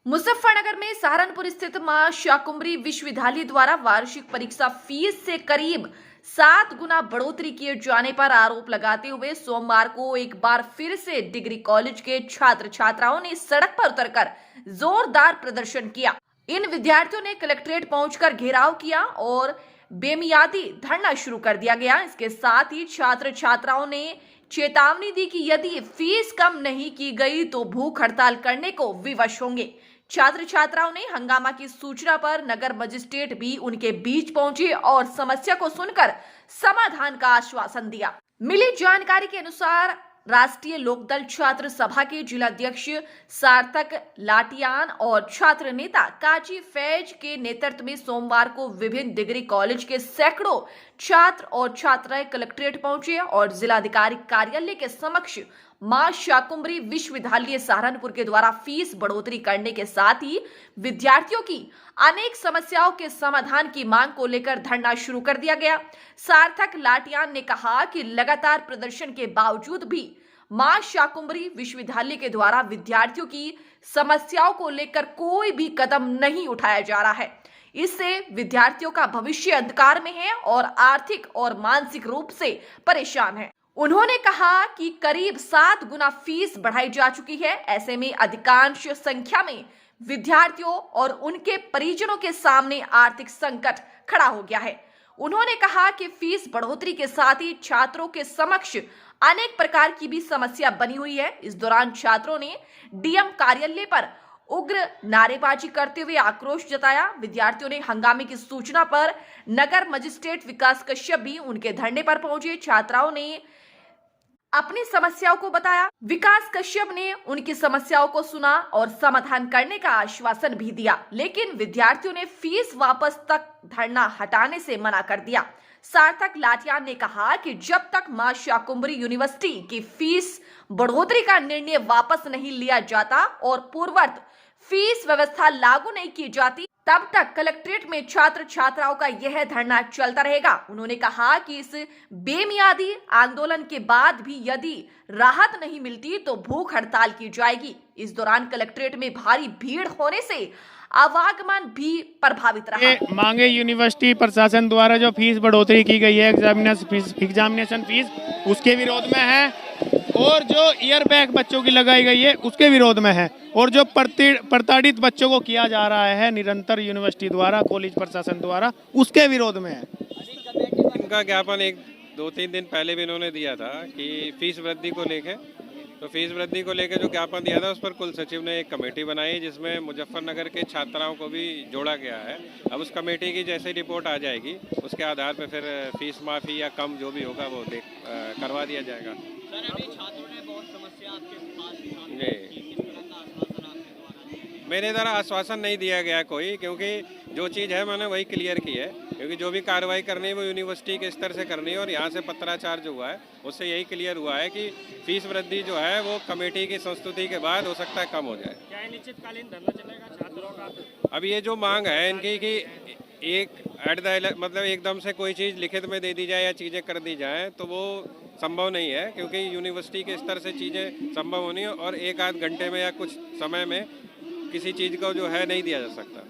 मुजफ्फरनगर में सहारनपुर स्थित मां शाकुंभरी विश्वविद्यालय द्वारा वार्षिक परीक्षा फीस से करीब 7 गुना बढ़ोतरी किए जाने पर आरोप लगाते हुए सोमवार को एक बार फिर से डिग्री कॉलेज के छात्र छात्राओं ने सड़क पर उतरकर जोरदार प्रदर्शन किया। इन विद्यार्थियों ने कलेक्ट्रेट पहुंचकर घेराव किया और बेमियादी धरना शुरू कर दिया गया। इसके साथ ही छात्र छात्राओं ने चेतावनी दी कि यदि फीस कम नहीं की गई तो भूख हड़ताल करने को विवश होंगे। छात्र छात्राओं ने हंगामा की सूचना पर नगर मजिस्ट्रेट भी उनके बीच पहुंचे और समस्या को सुनकर समाधान का आश्वासन दिया। मिली जानकारी के अनुसार राष्ट्रीय लोकदल छात्र सभा के जिलाध्यक्ष सार्थक लाटियान और छात्र नेता काजी फैज के नेतृत्व में सोमवार को विभिन्न डिग्री कॉलेज के सैकड़ों छात्र और छात्राएं कलेक्ट्रेट पहुंचे और जिलाधिकारी कार्यालय के समक्ष मां शाकुंभरी विश्वविद्यालय सहारनपुर के द्वारा फीस बढ़ोतरी करने के साथ ही विद्यार्थियों की अनेक समस्याओं के समाधान की मांग को लेकर धरना शुरू कर दिया गया। सार्थक लाटियान ने कहा कि लगातार प्रदर्शन के बावजूद भी मां शाकुंभरी विश्वविद्यालय के द्वारा विद्यार्थियों की समस्याओं को लेकर कोई भी कदम नहीं उठाया जा रहा है। इससे विद्यार्थियों का भविष्य अंधकार में है और आर्थिक और मानसिक रूप से परेशान है। उन्होंने कहा कि करीब 7 गुना फीस बढ़ाई जा चुकी है। ऐसे में अधिकांश संख्या में विद्यार्थियों और उनके परिजनों के सामने आर्थिक संकट खड़ा हो गया है। उन्होंने कहा कि फीस बढ़ोतरी के साथ ही छात्रों के समक्ष अनेक प्रकार की भी समस्या बनी हुई है। इस दौरान छात्रों ने डीएम कार्यालय पर उग्र नारेबाजी करते हुए आक्रोश जताया। विद्यार्थियों ने हंगामे की सूचना पर नगर मजिस्ट्रेट विकास कश्यप भी उनके धरने पर पहुंचे। छात्राओं ने अपनी समस्याओं को बताया। विकास कश्यप ने उनकी समस्याओं को सुना और समाधान करने का आश्वासन भी दिया, लेकिन विद्यार्थियों ने फीस वापस तक धरना हटाने से मना कर दिया। सार्थक लाटियान ने कहा कि जब तक मां शाकुंभरी यूनिवर्सिटी की फीस बढ़ोतरी का निर्णय वापस नहीं लिया जाता और पूर्ववत फीस व्यवस्था लागू नहीं की जाती, तब तक कलेक्ट्रेट में छात्र छात्राओं का यह धरना चलता रहेगा। उन्होंने कहा कि इस बेमियादी आंदोलन के बाद भी यदि राहत नहीं मिलती तो भूख हड़ताल की जाएगी। इस दौरान कलेक्ट्रेट में भारी भीड़ होने से आवागमन भी प्रभावित रहा। मांगे यूनिवर्सिटी प्रशासन द्वारा जो फीस बढ़ोतरी की गई है एग्जामिनेशन फीस उसके विरोध में है, और जो ईयर बैग बच्चों की लगाई गई है उसके विरोध में है, और जो प्रताड़ित बच्चों को किया जा रहा है निरंतर यूनिवर्सिटी द्वारा कॉलेज प्रशासन द्वारा उसके विरोध में है। इनका ज्ञापन 2-3 दिन पहले भी इन्होंने दिया था कि फीस वृद्धि को लेके, तो फीस वृद्धि को लेकर जो ज्ञापन दिया था उस पर कुल सचिव ने एक कमेटी बनाई जिसमें मुजफ्फरनगर के छात्राओं को भी जोड़ा गया है। अब उस कमेटी की जैसे रिपोर्ट आ जाएगी उसके आधार पर फिर फीस माफ़ी या कम जो भी होगा वो करवा दिया जाएगा। सर, अभी छात्रों ने बहुत समस्या आपके पास मेरे द्वारा आश्वासन नहीं दिया गया कोई, क्योंकि जो चीज़ है मैंने वही क्लियर की है, क्योंकि जो भी कार्रवाई करनी है वो यूनिवर्सिटी के स्तर से करनी है। और यहाँ से पत्राचार जो हुआ है उससे यही क्लियर हुआ है कि फीस वृद्धि जो है वो कमेटी की संस्तुति के बाद हो सकता है कम हो जाए। क्या अनिश्चितकालीन धरना चलेगा छात्रों का? अब ये जो मांग है इनकी कि एक मतलब एकदम से कोई चीज़ लिखित में दे दी जाए या चीज़ें कर दी जाए तो वो संभव नहीं है, क्योंकि यूनिवर्सिटी के स्तर से चीज़ें संभव होनी है और 1-8 घंटे में या कुछ समय में किसी चीज़ को जो है नहीं दिया जा सकता।